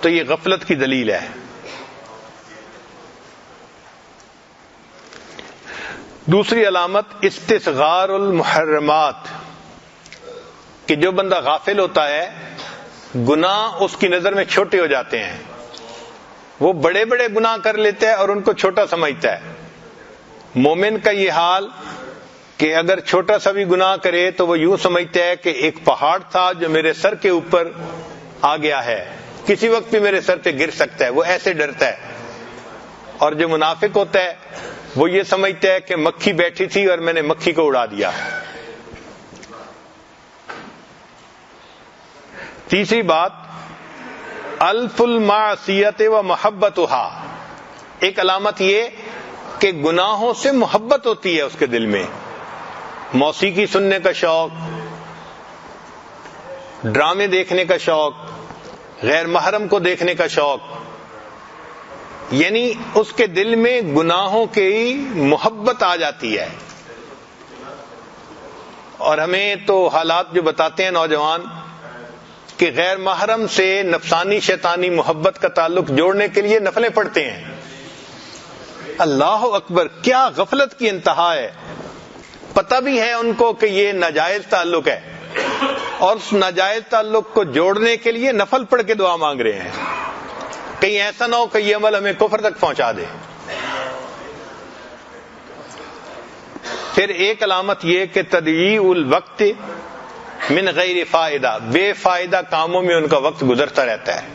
A: تو یہ غفلت کی دلیل ہے۔ دوسری علامت استصغار المحرمات، کہ جو بندہ غافل ہوتا ہے گناہ اس کی نظر میں چھوٹے ہو جاتے ہیں، وہ بڑے بڑے گناہ کر لیتا ہے اور ان کو چھوٹا سمجھتا ہے۔ مومن کا یہ حال کہ اگر چھوٹا سا بھی گناہ کرے تو وہ یوں سمجھتا ہے کہ ایک پہاڑ تھا جو میرے سر کے اوپر آ گیا ہے، کسی وقت بھی میرے سر پہ گر سکتا ہے، وہ ایسے ڈرتا ہے۔ اور جو منافق ہوتا ہے وہ یہ سمجھتا ہے کہ مکھی بیٹھی تھی اور میں نے مکھی کو اڑا دیا۔ تیسری بات الف المعصیت و محبتها، ایک علامت یہ کہ گناہوں سے محبت ہوتی ہے اس کے دل میں، موسیقی سننے کا شوق، ڈرامے دیکھنے کا شوق، غیر محرم کو دیکھنے کا شوق، یعنی اس کے دل میں گناہوں کی محبت آ جاتی ہے۔ اور ہمیں تو حالات جو بتاتے ہیں نوجوان کہ غیر محرم سے نفسانی شیطانی محبت کا تعلق جوڑنے کے لیے نفلیں پڑھتے ہیں۔ اللہ اکبر، کیا غفلت کی انتہا ہے! پتہ بھی ہے ان کو کہ یہ ناجائز تعلق ہے، اور اس ناجائز تعلق کو جوڑنے کے لیے نفل پڑھ کے دعا مانگ رہے ہیں، کہیں ایسا نہ ہو کہ یہ عمل ہمیں کفر تک پہنچا دے۔ پھر ایک علامت یہ کہ تضییع الوقت من غیر فائدہ، بے فائدہ کاموں میں ان کا وقت گزرتا رہتا ہے،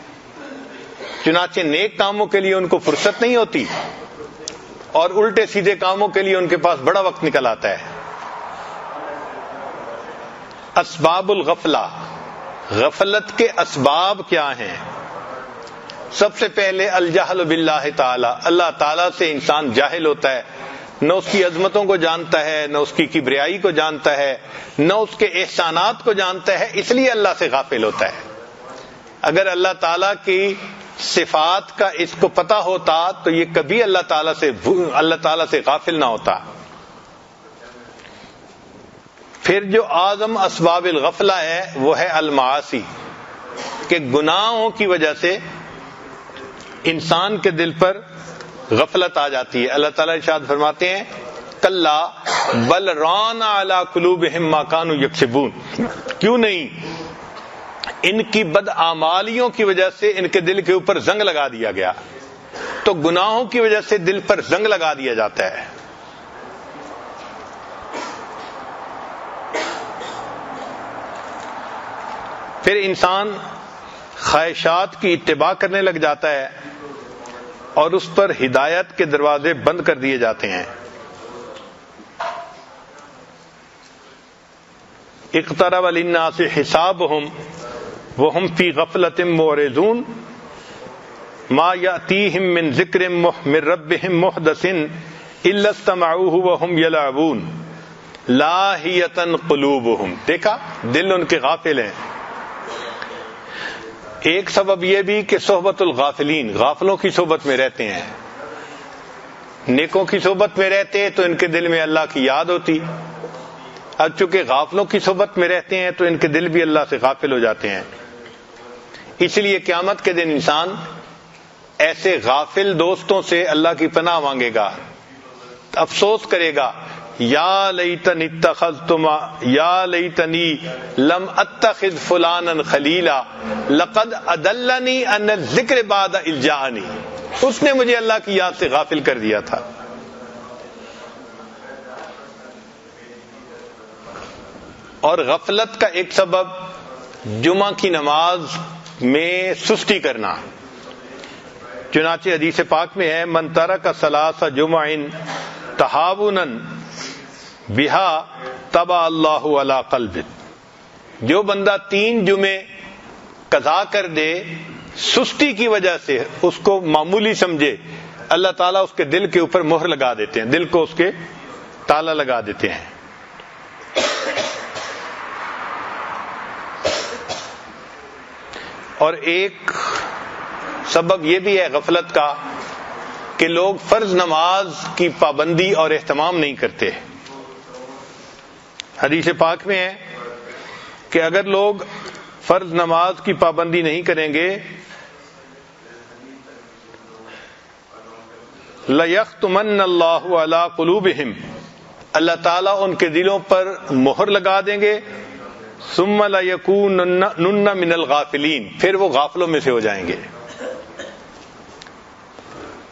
A: چنانچہ نیک کاموں کے لیے ان کو فرصت نہیں ہوتی اور الٹے سیدھے کاموں کے لیے ان کے پاس بڑا وقت نکل آتا ہے۔ اسباب الغفلہ، غفلت کے اسباب کیا ہیں؟ سب سے پہلے الجہل باللہ تعالی، اللہ تعالی سے انسان جاہل ہوتا ہے، نہ اس کی عظمتوں کو جانتا ہے، نہ اس کی کبریائی کو جانتا ہے، نہ اس کے احسانات کو جانتا ہے، اس لیے اللہ سے غافل ہوتا ہے۔ اگر اللہ تعالیٰ کی صفات کا اس کو پتہ ہوتا تو یہ کبھی اللہ تعالیٰ سے غافل نہ ہوتا۔ پھر جو اعظم اسباب الغفلہ ہے وہ ہے المعاصی، کہ گناہوں کی وجہ سے انسان کے دل پر غفلت آ جاتی ہے۔ اللہ تعالیٰ ارشاد فرماتے ہیں کلا بل ران علی قلوبہم ما کانوا یکسبون، کیوں نہیں، ان کی بدعمالیوں کی وجہ سے ان کے دل کے اوپر زنگ لگا دیا گیا۔ تو گناہوں کی وجہ سے دل پر زنگ لگا دیا جاتا ہے۔ پھر انسان خواہشات کی اتباع کرنے لگ جاتا ہے اور اس پر ہدایت کے دروازے بند کر دیے جاتے ہیں۔ اقترب للناس حسابهم وهم فی غفلۃ معرضون ما یأتیہم من ذکر من ربہم محدث الا استمعوہ وهم یلعبون لاہیۃ قلوبہم، دیکھا دل ان کے غافل ہیں۔ ایک سبب یہ بھی کہ صحبت الغافلین، غافلوں کی صحبت میں رہتے ہیں، نیکوں کی صحبت میں رہتے تو ان کے دل میں اللہ کی یاد ہوتی، اب چونکہ غافلوں کی صحبت میں رہتے ہیں تو ان کے دل بھی اللہ سے غافل ہو جاتے ہیں۔ اس لیے قیامت کے دن انسان ایسے غافل دوستوں سے اللہ کی پناہ مانگے گا، افسوس کرے گا یا لیتنی لم اتخذ فلانا خلیلا لقد اضلنی عن الذکر بعد اذ جاءنی، اس نے مجھے اللہ کی یاد سے غافل کر دیا تھا۔ اور غفلت کا ایک سبب جمعہ کی نماز میں سستی کرنا، چنانچہ حدیث پاک میں ہے من ترک ثلاث جمع تہاونا بہا طبع اللہ علی قلبہ، جو بندہ 3 جمعے قضا کر دے سستی کی وجہ سے، اس کو معمولی سمجھے، اللہ تعالیٰ اس کے دل کے اوپر مہر لگا دیتے ہیں، دل کو اس کے تالا لگا دیتے ہیں۔ اور ایک سبب یہ بھی ہے غفلت کا کہ لوگ فرض نماز کی پابندی اور اہتمام نہیں کرتے۔ حدیث پاک میں ہے کہ اگر لوگ فرض نماز کی پابندی نہیں کریں گے لَيَخْتُمَنَّ اللَّهُ عَلَىٰ قُلُوبِهِمْ، اللہ تعالیٰ ان کے دلوں پر مہر لگا دیں گے، ثُمَّ لَيَكُونُنَّ مِنَ الْغَافِلِينَ، پھر وہ غافلوں میں سے ہو جائیں گے۔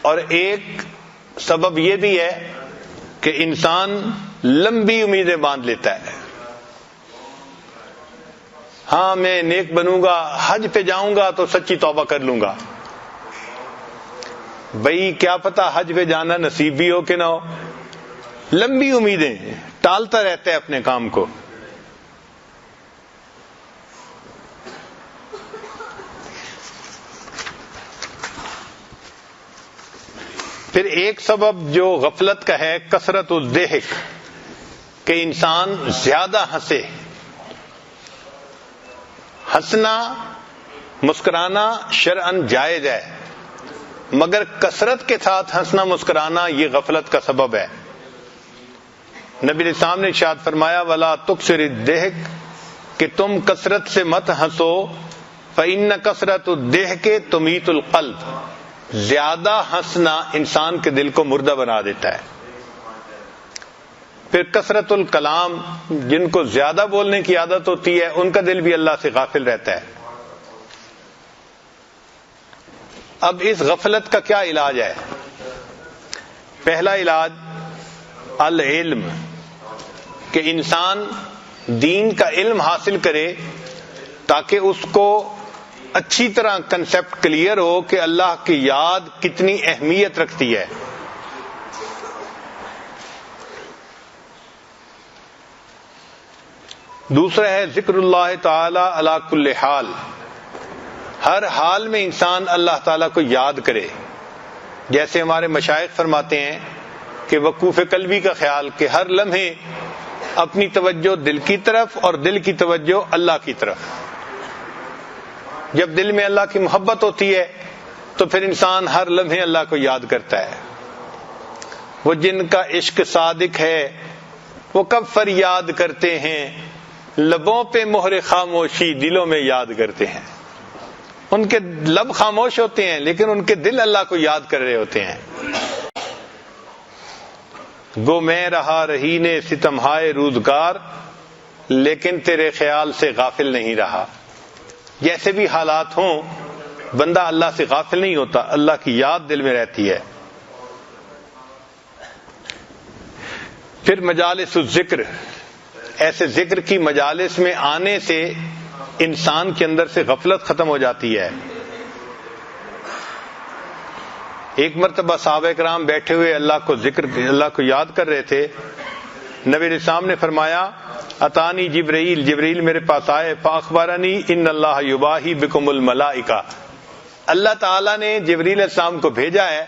A: اور ایک سبب یہ بھی ہے کہ انسان لمبی امیدیں باندھ لیتا ہے، ہاں میں نیک بنوں گا، حج پہ جاؤں گا تو سچی توبہ کر لوں گا۔ بھئی کیا پتا حج پہ جانا نصیب بھی ہو کہ نہ ہو، لمبی امیدیں، ٹالتا رہتا ہے اپنے کام کو۔ پھر ایک سبب جو غفلت کا ہے کثرت الضحک، کہ انسان زیادہ ہنسے۔ ہنسنا مسکرانا شرعاً جائز ہے، مگر کثرت کے ساتھ ہنسنا مسکرانا یہ غفلت کا سبب ہے۔ نبی علیہ السلام نے ارشاد فرمایا وَلَا تُكْثِرِ الضَّحِكَ، کہ تم کثرت سے مت ہنسو، فَإِنَّ كَثْرَةَ الضَّحِكِ تُمِيتُ الْقَلْبَ، زیادہ ہنسنا انسان کے دل کو مردہ بنا دیتا ہے۔ پھر کثرت الکلام، جن کو زیادہ بولنے کی عادت ہوتی ہے ان کا دل بھی اللہ سے غافل رہتا ہے۔ اب اس غفلت کا کیا علاج ہے؟ پہلا علاج العلم، کہ انسان دین کا علم حاصل کرے تاکہ اس کو اچھی طرح کنسپٹ کلیئر ہو کہ اللہ کی یاد کتنی اہمیت رکھتی ہے۔ دوسرا ہے ذکر اللہ تعالی علی کل حال، ہر حال میں انسان اللہ تعالیٰ کو یاد کرے۔ جیسے ہمارے مشائخ فرماتے ہیں کہ وقوف قلبی کا خیال کہ ہر لمحے اپنی توجہ دل کی طرف اور دل کی توجہ اللہ کی طرف. جب دل میں اللہ کی محبت ہوتی ہے تو پھر انسان ہر لمحے اللہ کو یاد کرتا ہے. وہ جن کا عشق صادق ہے وہ کب فریاد کرتے ہیں، لبوں پہ مہر خاموشی دلوں میں یاد کرتے ہیں. ان کے لب خاموش ہوتے ہیں لیکن ان کے دل اللہ کو یاد کر رہے ہوتے ہیں. گو میں رہا رہی نے ستمہائے روزگار، لیکن تیرے خیال سے غافل نہیں رہا. جیسے بھی حالات ہوں بندہ اللہ سے غافل نہیں ہوتا، اللہ کی یاد دل میں رہتی ہے. پھر مجالس الذکر، ایسے ذکر کی مجالس میں آنے سے انسان کے اندر سے غفلت ختم ہو جاتی ہے. ایک مرتبہ صحابہ کرام بیٹھے ہوئے اللہ کو یاد کر رہے تھے. نبی علیہ السلام نے فرمایا اتانی جبرائیل میرے پاس آئے فاخبرنی ان اللہ یباہی بکم الملائکہ. اللہ تعالیٰ نے جبرائیل علیہ السلام کو بھیجا ہے،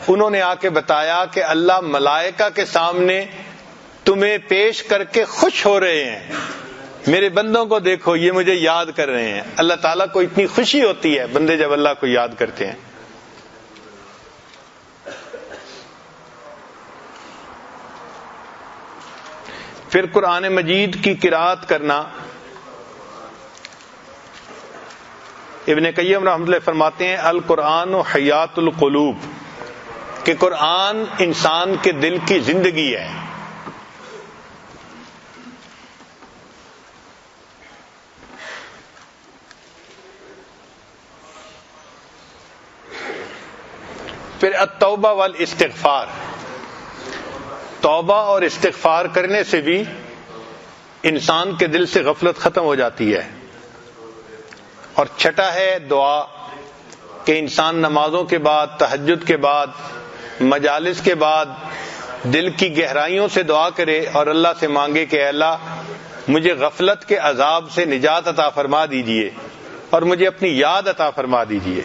A: انہوں نے آ کے بتایا کہ اللہ ملائکہ کے سامنے تمہیں پیش کر کے خوش ہو رہے ہیں. میرے بندوں کو دیکھو، یہ مجھے یاد کر رہے ہیں. اللہ تعالیٰ کو اتنی خوشی ہوتی ہے بندے جب اللہ کو یاد کرتے ہیں. پھر قرآن مجید کی قرأت کرنا. ابن قیم رحمۃ اللہ فرماتے ہیں القرآن حیات القلوب، کہ قرآن انسان کے دل کی زندگی ہے. پھر التوبہ والاستغفار، توبہ اور استغفار کرنے سے بھی انسان کے دل سے غفلت ختم ہو جاتی ہے. اور چھٹا ہے دعا، کہ انسان نمازوں کے بعد، تہجد کے بعد، مجالس کے بعد دل کی گہرائیوں سے دعا کرے اور اللہ سے مانگے کہ اے اللہ مجھے غفلت کے عذاب سے نجات عطا فرما دیجئے اور مجھے اپنی یاد عطا فرما دیجئے.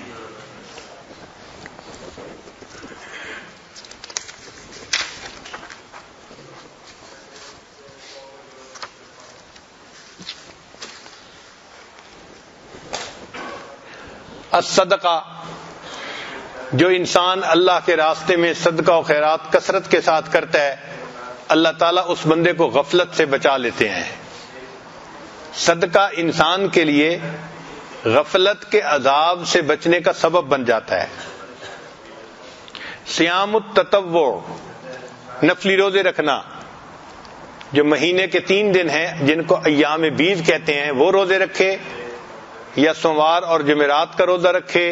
A: الصدقہ، جو انسان اللہ کے راستے میں صدقہ و خیرات کثرت کے ساتھ کرتا ہے اللہ تعالیٰ اس بندے کو غفلت سے بچا لیتے ہیں. صدقہ انسان کے لیے غفلت کے عذاب سے بچنے کا سبب بن جاتا ہے. صیام التطوع، نفلی روزے رکھنا، جو مہینے کے 3 دن ہیں جن کو ایام بیض کہتے ہیں، وہ روزے رکھے، یا سوموار اور جمعرات کا روزہ رکھے،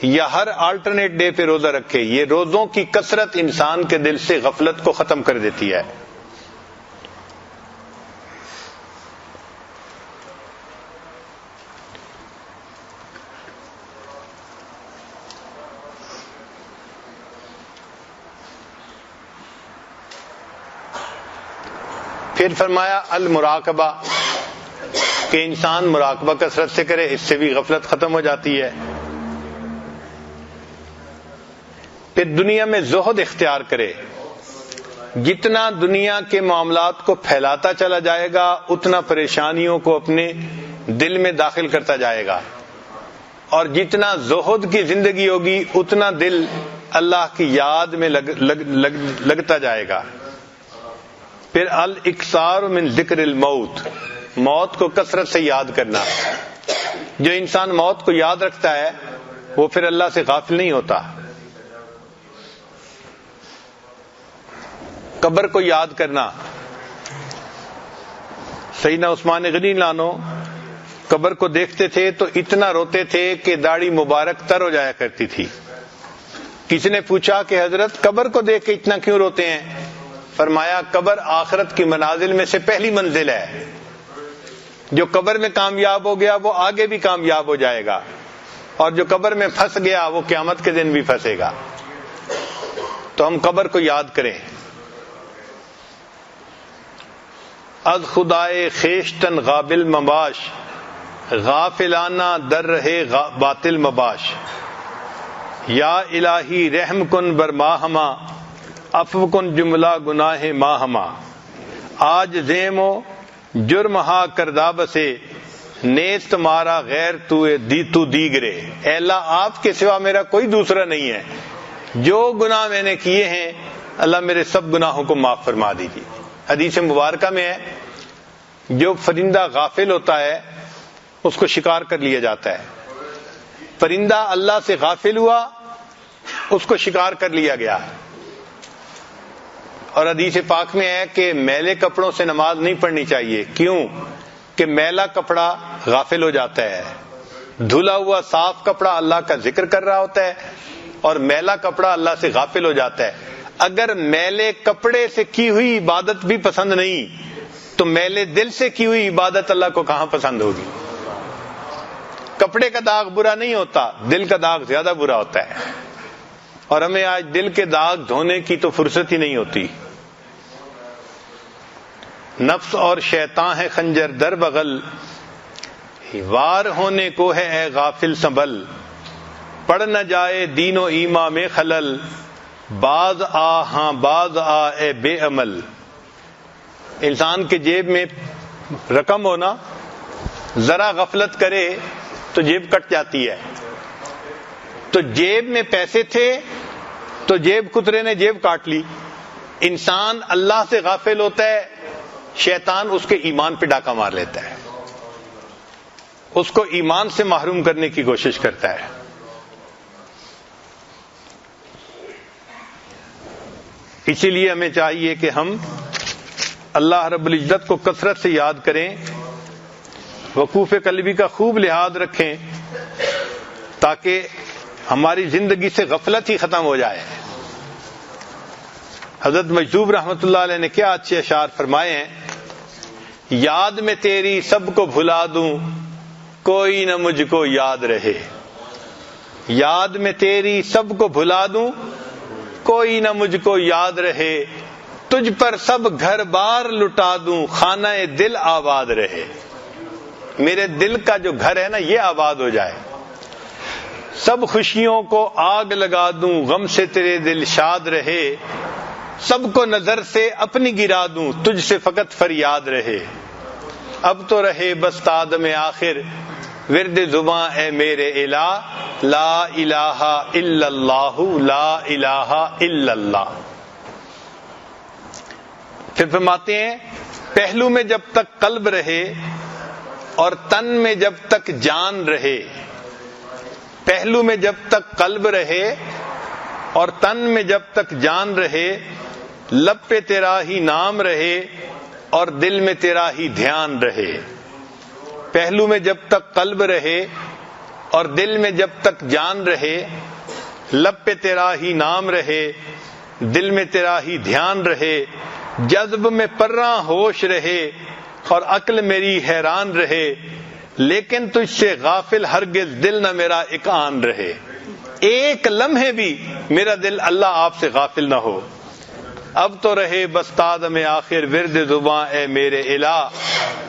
A: یا ہر آلٹرنیٹ ڈے پہ روزہ رکھے. یہ روزوں کی کثرت انسان کے دل سے غفلت کو ختم کر دیتی ہے. پھر فرمایا المراقبہ، کہ انسان مراقبہ کثرت سے کرے، اس سے بھی غفلت ختم ہو جاتی ہے. پھر دنیا میں زہد اختیار کرے. جتنا دنیا کے معاملات کو پھیلاتا چلا جائے گا اتنا پریشانیوں کو اپنے دل میں داخل کرتا جائے گا، اور جتنا زہد کی زندگی ہوگی اتنا دل اللہ کی یاد میں لگتا جائے گا. پھر الاکثار من ذکر الموت، موت کو کثرت سے یاد کرنا. جو انسان موت کو یاد رکھتا ہے وہ پھر اللہ سے غافل نہیں ہوتا. قبر کو یاد کرنا. سیدنا عثمان غنی لانو قبر کو دیکھتے تھے تو اتنا روتے تھے کہ داڑھی مبارک تر ہو جایا کرتی تھی. کسی نے پوچھا کہ حضرت قبر کو دیکھ کے اتنا کیوں روتے ہیں؟ فرمایا قبر آخرت کی منازل میں سے پہلی منزل ہے. جو قبر میں کامیاب ہو گیا وہ آگے بھی کامیاب ہو جائے گا، اور جو قبر میں پھنس گیا وہ قیامت کے دن بھی پھنسے گا. تو ہم قبر کو یاد کریں. از خدائے خیشتن غابل مباش، غافلانہ در رہے باطل مباش. یا الہی رحم کن بر ماہما، عفو کن جملہ گناہ ما ہما، آج زیم و جرم ہا کرداب سے، نیست تمہارا غیر تو دیگرے، اے اللہ آپ کے سوا میرا کوئی دوسرا نہیں ہے، جو گناہ میں نے کیے ہیں اللہ میرے سب گناہوں کو معاف فرما دیجیے۔ حدیث مبارکہ میں ہے جو پرندہ غافل ہوتا ہے اس کو شکار کر لیا جاتا ہے، پرندہ اللہ سے غافل ہوا اس کو شکار کر لیا گیا۔ اور حدیث پاک میں ہے کہ میلے کپڑوں سے نماز نہیں پڑھنی چاہیے، کیوں کہ میلا کپڑا غافل ہو جاتا ہے، دھلا ہوا صاف کپڑا اللہ کا ذکر کر رہا ہوتا ہے اور میلا کپڑا اللہ سے غافل ہو جاتا ہے۔ اگر میلے کپڑے سے کی ہوئی عبادت بھی پسند نہیں تو میلے دل سے کی ہوئی عبادت اللہ کو کہاں پسند ہوگی؟ کپڑے کا داغ برا نہیں ہوتا، دل کا داغ زیادہ برا ہوتا ہے، اور ہمیں آج دل کے داغ دھونے کی تو فرصت ہی نہیں ہوتی۔ نفس اور شیطان ہے خنجر در بغل، وار ہونے کو ہے اے غافل سنبھل، پڑ نہ جائے دین و ایمان میں خلل، باز آ ہاں باز آ اے بے عمل۔ انسان کے جیب میں رقم ہونا، ذرا غفلت کرے تو جیب کٹ جاتی ہے، تو جیب میں پیسے تھے تو جیب کترے نے جیب کاٹ لی۔ انسان اللہ سے غافل ہوتا ہے، شیطان اس کے ایمان پہ ڈاکہ مار لیتا ہے، اس کو ایمان سے محروم کرنے کی کوشش کرتا ہے۔ اسی لیے ہمیں چاہیے کہ ہم اللہ رب العزت کو کثرت سے یاد کریں، وقوف قلبی کا خوب لحاظ رکھیں تاکہ ہماری زندگی سے غفلت ہی ختم ہو جائے۔ حضرت مجذوب رحمۃ اللہ علیہ نے کیا اچھے اشعار فرمائے ہیں، یاد میں تیری سب کو بھلا دوں کوئی نہ مجھ کو یاد رہے، یاد میں تیری سب کو بھلا دوں کوئی نہ مجھ کو یاد رہے، تجھ پر سب گھر بار لٹا دوں خانہ دل آباد رہے۔ میرے دل کا جو گھر ہے نا یہ آباد ہو جائے، سب خوشیوں کو آگ لگا دوں غم سے تیرے دل شاد رہے، سب کو نظر سے اپنی گرا دوں تجھ سے فقط فریاد رہے، اب تو رہے بس تادم آخر ورد زباں اے میرے الہ، لا الہ الا اللہ لا الہ الا اللہ۔ پھر فرماتے ہیں پہلو میں جب تک قلب رہے اور تن میں جب تک جان رہے، پہلو میں جب تک قلب رہے اور تن میں جب تک جان رہے، لب پہ تیرا ہی نام رہے اور دل میں تیرا ہی دھیان رہے۔ پہلو میں جب تک قلب رہے اور دل میں جب تک جان رہے، لب پہ تیرا ہی نام رہے، دل میں تیرا ہی دھیان رہے، جذب میں پراں ہوش رہے اور عقل میری حیران رہے، لیکن تجھ سے غافل ہرگز دل نہ میرا ایک آن رہے۔ ایک لمحے بھی میرا دل اللہ آپ سے غافل نہ ہو، اب تو رہے بس تادم آخر ورد زباں اے میرے الہ،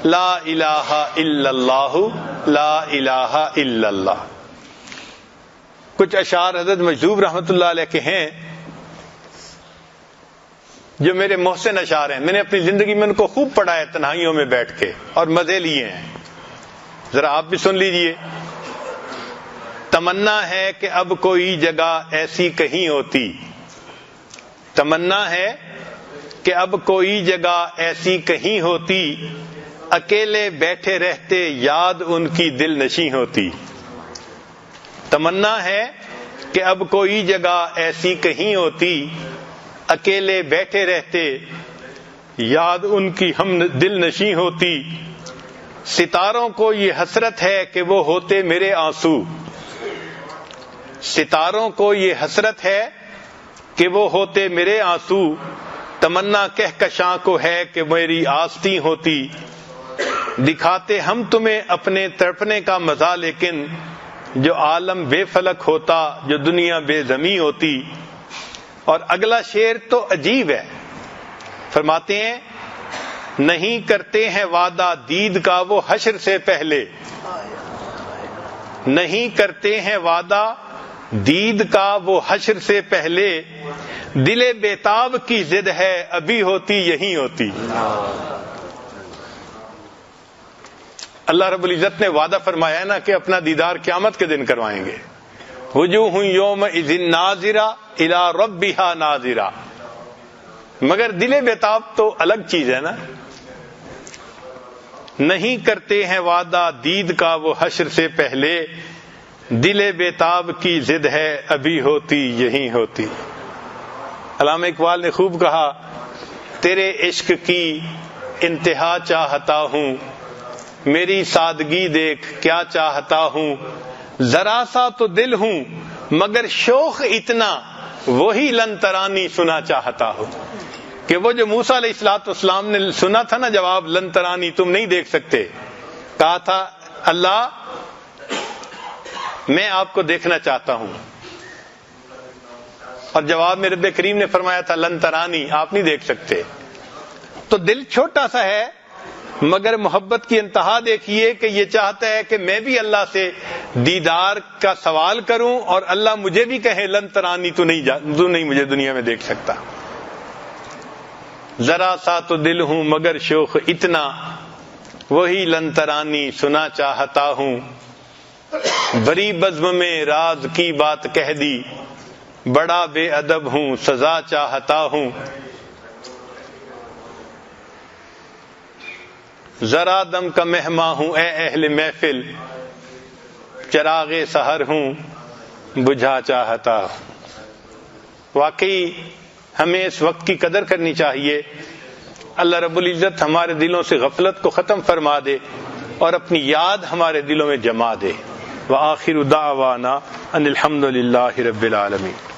A: لا الہ الا اللہ لا الہ الا اللہ۔ کچھ اشعار حضرت مجذوب رحمۃ اللہ علیہ کے ہیں جو میرے محسن اشعار ہیں، میں نے اپنی زندگی میں ان کو خوب پڑھا ہے تنہائیوں میں بیٹھ کے اور مزے لیے ہیں، ذرا آپ بھی سن لیجئے۔ تمنا ہے کہ اب کوئی جگہ ایسی کہیں ہوتی، تمنا ہے کہ اب کوئی جگہ ایسی کہیں ہوتی، اکیلے بیٹھے رہتے یاد ان کی دل نشیں ہوتی۔ تمنا ہے کہ اب کوئی جگہ ایسی کہیں ہوتی، اکیلے بیٹھے رہتے یاد ان کی ہم دل نشیں ہوتی، ستاروں کو یہ حسرت ہے کہ وہ ہوتے میرے آنسو، ستاروں کو یہ حسرت ہے کہ وہ ہوتے میرے آنسو، تمنا کہکشاں کو ہے کہ میری آستی ہوتی، دکھاتے ہم تمہیں اپنے تڑپنے کا مزہ لیکن جو عالم بے فلک ہوتا، جو دنیا بے زمیں ہوتی۔ اور اگلا شعر تو عجیب ہے، فرماتے ہیں نہیں کرتے ہیں وعدہ دید کا وہ حشر سے پہلے، نہیں کرتے ہیں وعدہ دید کا وہ حشر سے پہلے، دل بیتاب کی ضد ہے ابھی ہوتی یہیں ہوتی. اللہ رب العزت نے وعدہ فرمایا ہے نا کہ اپنا دیدار قیامت کے دن کروائیں گے. وجوہ یومئذ ناظرہ الی ربہا ناظرہ. مگر دل بیتاب تو الگ چیز ہے نا. نہیں کرتے ہیں وعدہ دید کا وہ حشر سے پہلے, دل بیتاب کی ضد ہے ابھی ہوتی یہیں ہوتی. علامہ اقبال نے خوب کہا, تیرے عشق کی انتہا چاہتا ہوں, میری سادگی دیکھ کیا چاہتا ہوں, ذرا سا تو دل ہوں مگر شوق اتنا, وہی لن ترانی سنا چاہتا ہوں. کہ وہ جو موسیٰ علیہ الصلوۃ والسلام نے سنا تھا نا جواب, لن ترانی تم نہیں دیکھ سکتے, کہا تھا اللہ میں آپ کو دیکھنا چاہتا ہوں, اور جواب میں رب کریم نے فرمایا تھا لن ترانی, آپ نہیں دیکھ سکتے. تو دل چھوٹا سا ہے مگر محبت کی انتہا دیکھیے کہ یہ چاہتا ہے کہ میں بھی اللہ سے دیدار کا سوال کروں اور اللہ مجھے بھی کہے لن ترانی تو نہیں مجھے دنیا میں دیکھ سکتا. ذرا سا تو دل ہوں مگر شوق اتنا, وہی لن ترانی سنا چاہتا ہوں. بری بزم میں راز کی بات کہہ دی, بڑا بے ادب ہوں سزا چاہتا ہوں. ذرا دم کا مہماں ہوں اے اہل محفل, چراغ سحر ہوں بجھا چاہتا ہوں. واقعی ہمیں اس وقت کی قدر کرنی چاہیے. اللہ رب العزت ہمارے دلوں سے غفلت کو ختم فرما دے اور اپنی یاد ہمارے دلوں میں جما دے. وآخر دعوانا ان الحمد للہ رب العالمین.